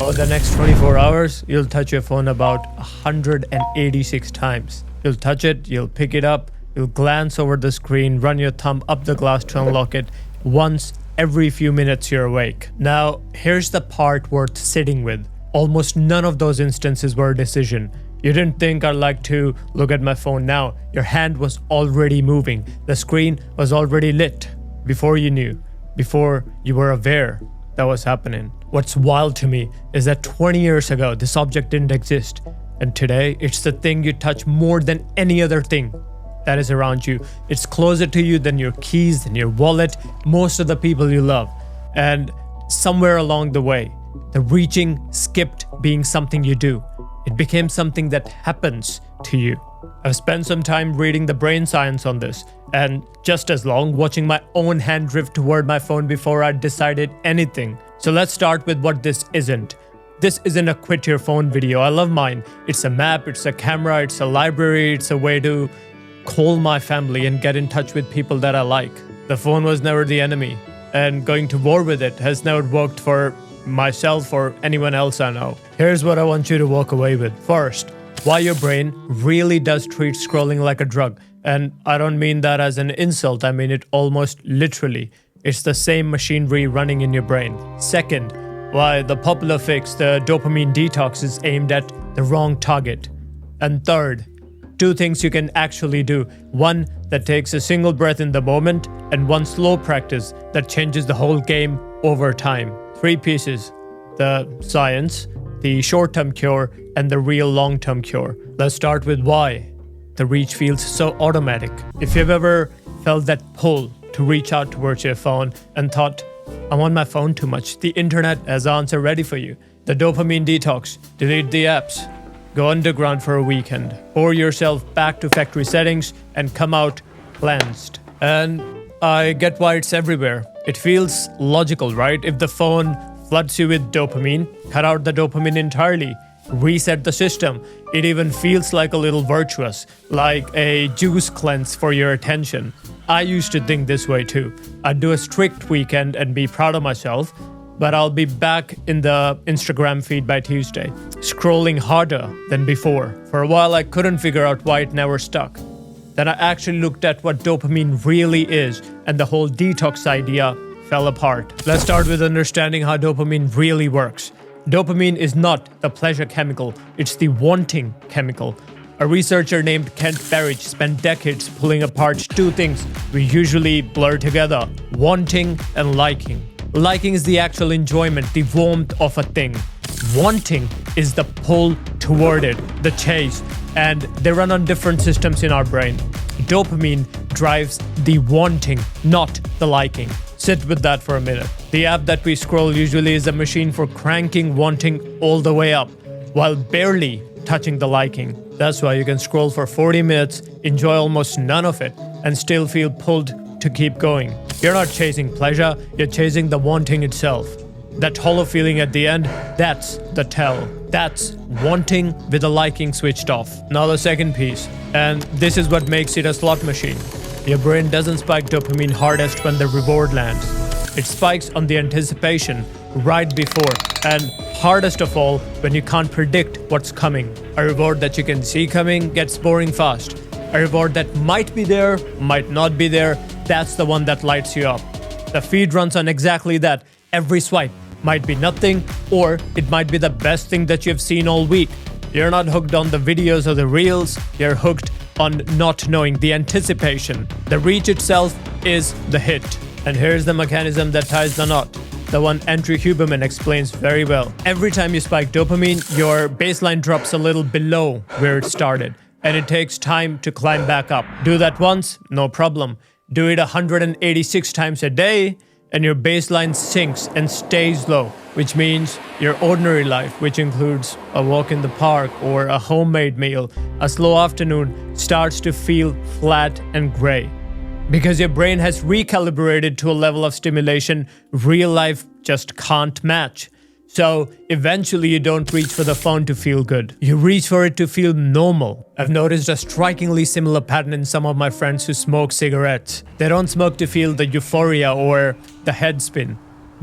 Over the next 24 hours, you'll touch your phone about 186 times. You'll touch it, you'll pick it up, you'll glance over the screen, run your thumb up the glass to unlock it once every few minutes you're awake. Now, here's the part worth sitting with. Almost none of those instances were a decision. You didn't think I'd like to look at my phone now. Your hand was already moving. The screen was already lit before you knew, before you were aware that was happening. What's wild to me is that 20 years ago, this object didn't exist. And today, it's the thing you touch more than any other thing that is around you. It's closer to you than your keys, than your wallet, most of the people you love. And somewhere along the way, the reaching skipped being something you do. It became something that happens to you. I've spent some time reading the brain science on this, and just as long watching my own hand drift toward my phone before I decided anything. So let's start with what this isn't. This isn't a quit your phone video. I love mine. It's a map, it's a camera, it's a library, it's a way to call my family and get in touch with people that I like. The phone was never the enemy, and going to war with it has never worked for myself or anyone else I know. Here's what I want you to walk away with. First, why your brain really does treat scrolling like a drug. And I don't mean that as an insult, I mean it almost literally. It's the same machinery running in your brain. Second, why the popular fix, the dopamine detox, is aimed at the wrong target. And third, two things you can actually do. One that takes a single breath in the moment, and one slow practice that changes the whole game over time. 3 pieces: the science, the short-term cure, and the real long-term cure. Let's start with why the reach feels so automatic. If you've ever felt that pull to reach out towards your phone and thought, I'm on my phone too much, the internet has the answer ready for you. The dopamine detox. Delete the apps. Go underground for a weekend. Pour yourself back to factory settings and come out cleansed. And I get why it's everywhere. It feels logical, right? If the phone floods you with dopamine, cut out the dopamine entirely. Reset the system. It even feels like a little virtuous, like a juice cleanse for your attention. I used to think this way too. I'd do a strict weekend and be proud of myself, but I'll be back in the Instagram feed by Tuesday, scrolling harder than before. For a while, I couldn't figure out why it never stuck. Then I actually looked at what dopamine really is, and the whole detox idea fell apart. Let's start with understanding how dopamine really works. Dopamine is not the pleasure chemical, it's the wanting chemical. A researcher named Kent Berridge spent decades pulling apart two things we usually blur together: wanting and liking. Liking is the actual enjoyment, the warmth of a thing. Wanting is the pull toward it, the chase, and they run on different systems in our brain. Dopamine drives the wanting, not the liking. Sit with that for a minute. The app that we scroll usually is a machine for cranking wanting all the way up, while barely touching the liking. That's why you can scroll for 40 minutes, enjoy almost none of it, and still feel pulled to keep going. You're not chasing pleasure, you're chasing the wanting itself. That hollow feeling at the end, that's the tell. That's wanting with the liking switched off. Now the second piece, and this is what makes it a slot machine. Your brain doesn't spike dopamine hardest when the reward lands. It spikes on the anticipation right before, and hardest of all when you can't predict what's coming. A reward that you can see coming gets boring fast. A reward that might be there, might not be there, that's the one that lights you up. The feed runs on exactly that. Every swipe might be nothing, or it might be the best thing that you've seen all week. You're not hooked on the videos or the reels, you're hooked on not knowing, the anticipation. The reach itself is the hit. And here's the mechanism that ties the knot, the one Andrew Huberman explains very well. Every time you spike dopamine, your baseline drops a little below where it started, and it takes time to climb back up. Do that once, no problem. Do it 186 times a day, and your baseline sinks and stays low, which means your ordinary life, which includes a walk in the park or a homemade meal, a slow afternoon, starts to feel flat and gray. Because your brain has recalibrated to a level of stimulation real life just can't match. So eventually you don't reach for the phone to feel good. You reach for it to feel normal. I've noticed a strikingly similar pattern in some of my friends who smoke cigarettes. They don't smoke to feel the euphoria or the head spin.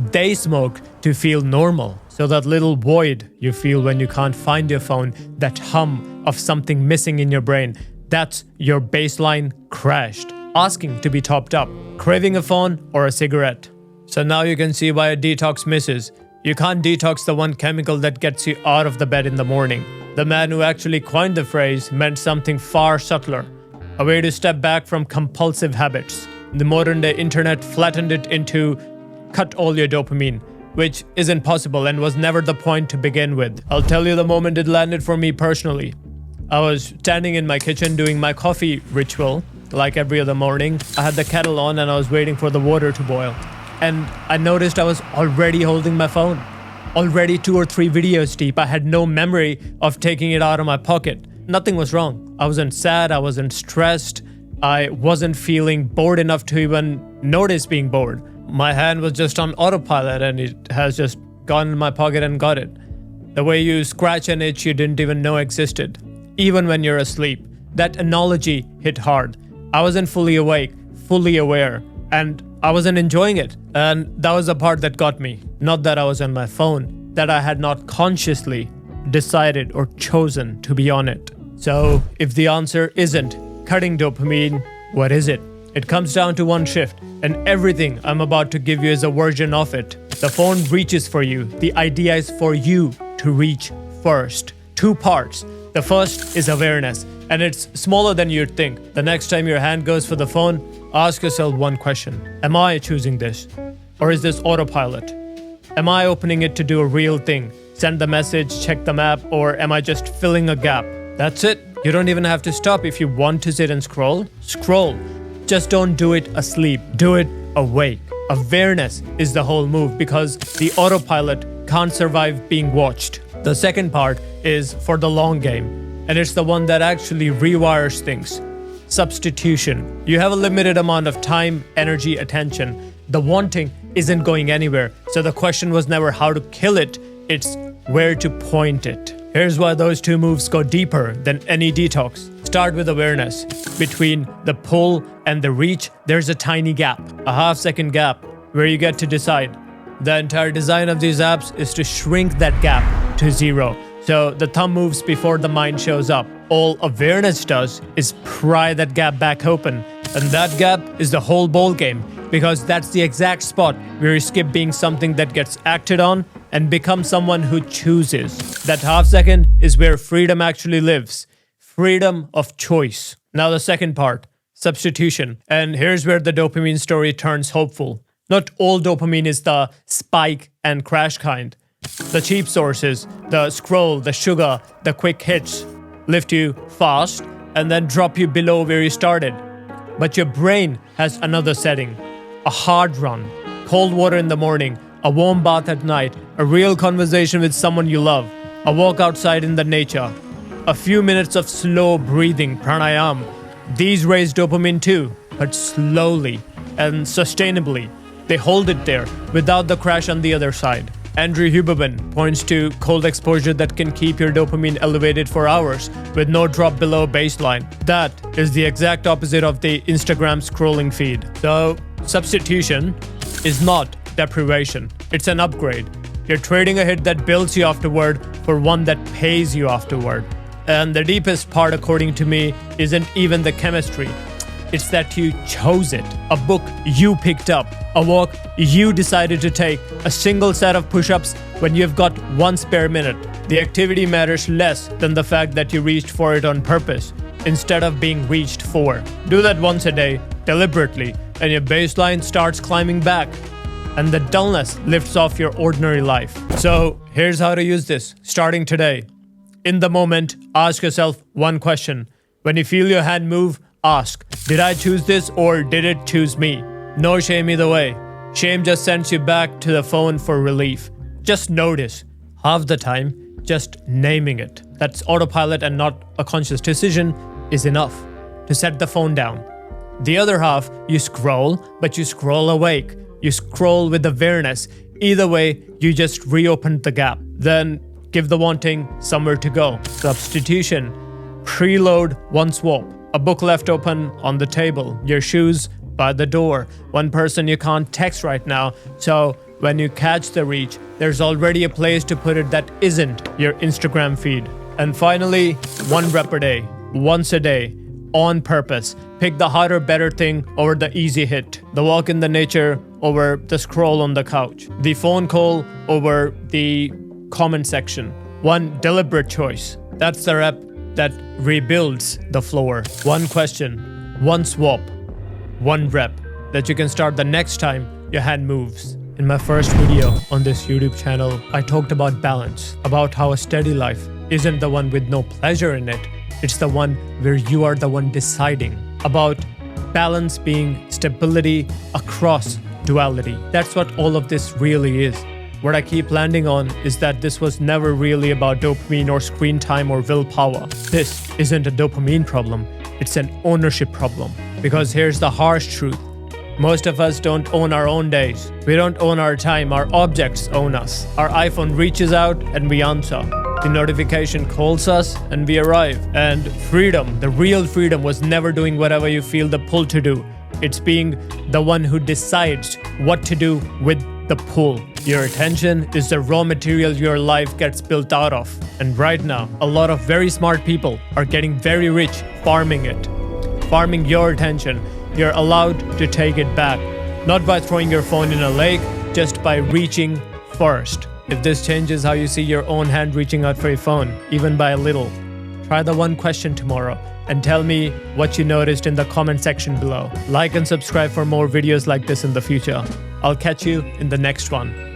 They smoke to feel normal. So that little void you feel when you can't find your phone, that hum of something missing in your brain, that's your baseline crashed, asking to be topped up, craving a phone or a cigarette. So now you can see why a detox misses. You can't detox the one chemical that gets you out of the bed in the morning. The man who actually coined the phrase meant something far subtler, a way to step back from compulsive habits. The modern day internet flattened it into cut all your dopamine, which isn't possible and was never the point to begin with. I'll tell you the moment it landed for me personally. I was standing in my kitchen doing my coffee ritual, like every other morning. I had the kettle on and I was waiting for the water to boil. And I noticed I was already holding my phone. Already 2 or 3 videos deep. I had no memory of taking it out of my pocket. Nothing was wrong. I wasn't sad, I wasn't stressed. I wasn't feeling bored enough to even notice being bored. My hand was just on autopilot and it has just gone in my pocket and got it. The way you scratch an itch you didn't even know existed, even when you're asleep. That analogy hit hard. I wasn't fully awake, fully aware, and I wasn't enjoying it. And that was the part that got me. Not that I was on my phone, that I had not consciously decided or chosen to be on it. So if the answer isn't cutting dopamine, what is it? It comes down to one shift, and everything I'm about to give you is a version of it. The phone reaches for you. The idea is for you to reach first. 2 parts. The first is awareness, and it's smaller than you'd think. The next time your hand goes for the phone, ask yourself one question. Am I choosing this? Or is this autopilot? Am I opening it to do a real thing? Send the message, check the map, or am I just filling a gap? That's it. You don't even have to stop if you want to sit and scroll. Scroll. Just don't do it asleep. Do it awake. Awareness is the whole move because the autopilot can't survive being watched. The second part is for the long game, and it's the one that actually rewires things. Substitution. You have a limited amount of time, energy, attention. The wanting isn't going anywhere, so the question was never how to kill it, it's where to point it. Here's why those 2 moves go deeper than any detox. Start with awareness. Between the pull and the reach, there's a tiny gap, a half-second gap, where you get to decide. The entire design of these apps is to shrink that gap to 0. So the thumb moves before the mind shows up. All awareness does is pry that gap back open. And that gap is the whole ball game, because that's the exact spot where you skip being something that gets acted on and become someone who chooses. That half second is where freedom actually lives. Freedom of choice. Now the second part, substitution. And here's where the dopamine story turns hopeful. Not all dopamine is the spike and crash kind. The cheap sources, the scroll, the sugar, the quick hits, lift you fast and then drop you below where you started. But your brain has another setting. A hard run, cold water in the morning, a warm bath at night, a real conversation with someone you love, a walk outside in the nature, a few minutes of slow breathing, pranayama. These raise dopamine too, but slowly and sustainably. They hold it there without the crash on the other side. Andrew Huberman points to cold exposure that can keep your dopamine elevated for hours with no drop below baseline. That is the exact opposite of the Instagram scrolling feed. So, substitution is not deprivation. It's an upgrade. You're trading a hit that builds you afterward for one that pays you afterward. And the deepest part, according to me, isn't even the chemistry. It's that you chose it. A book you picked up. A walk you decided to take. A single set of push-ups when you've got 1 spare minute. The activity matters less than the fact that you reached for it on purpose instead of being reached for. Do that once a day, deliberately, and your baseline starts climbing back. And the dullness lifts off your ordinary life. So here's how to use this, starting today. In the moment, ask yourself one question. When you feel your hand move, ask, did I choose this or did it choose me? No shame either way. Shame just sends you back to the phone for relief. Just notice. Half the time, just naming it. That's autopilot and not a conscious decision is enough to set the phone down. The other half, you scroll, but you scroll awake. You scroll with awareness. Either way, you just reopened the gap. Then give the wanting somewhere to go. Substitution. Preload one swap. A book left open on the table. Your shoes by the door. One person you can't text right now, so when you catch the reach, there's already a place to put it that isn't your Instagram feed. And finally, 1 rep a day, once a day, on purpose. Pick the harder, better thing over the easy hit. The walk in the nature over the scroll on the couch. The phone call over the comment section. 1 deliberate choice. That's the rep that rebuilds the floor. 1 question, 1 swap, 1 rep that you can start the next time your hand moves. In my first video on this YouTube channel, I talked about balance, about how a steady life isn't the one with no pleasure in it. It's the one where you are the one deciding. About balance being stability across duality. That's what all of this really is. What I keep landing on is that this was never really about dopamine or screen time or willpower. This isn't a dopamine problem, it's an ownership problem. Because here's the harsh truth. Most of us don't own our own days. We don't own our time, our objects own us. Our iPhone reaches out and we answer. The notification calls us and we arrive. And freedom, the real freedom, was never doing whatever you feel the pull to do. It's being the one who decides what to do with the pull. Your attention is the raw material your life gets built out of. And right now, a lot of very smart people are getting very rich farming it. Farming your attention. You're allowed to take it back. Not by throwing your phone in a lake, just by reaching first. If this changes how you see your own hand reaching out for your phone, even by a little, try the 1 question tomorrow and tell me what you noticed in the comment section below. Like and subscribe for more videos like this in the future. I'll catch you in the next one.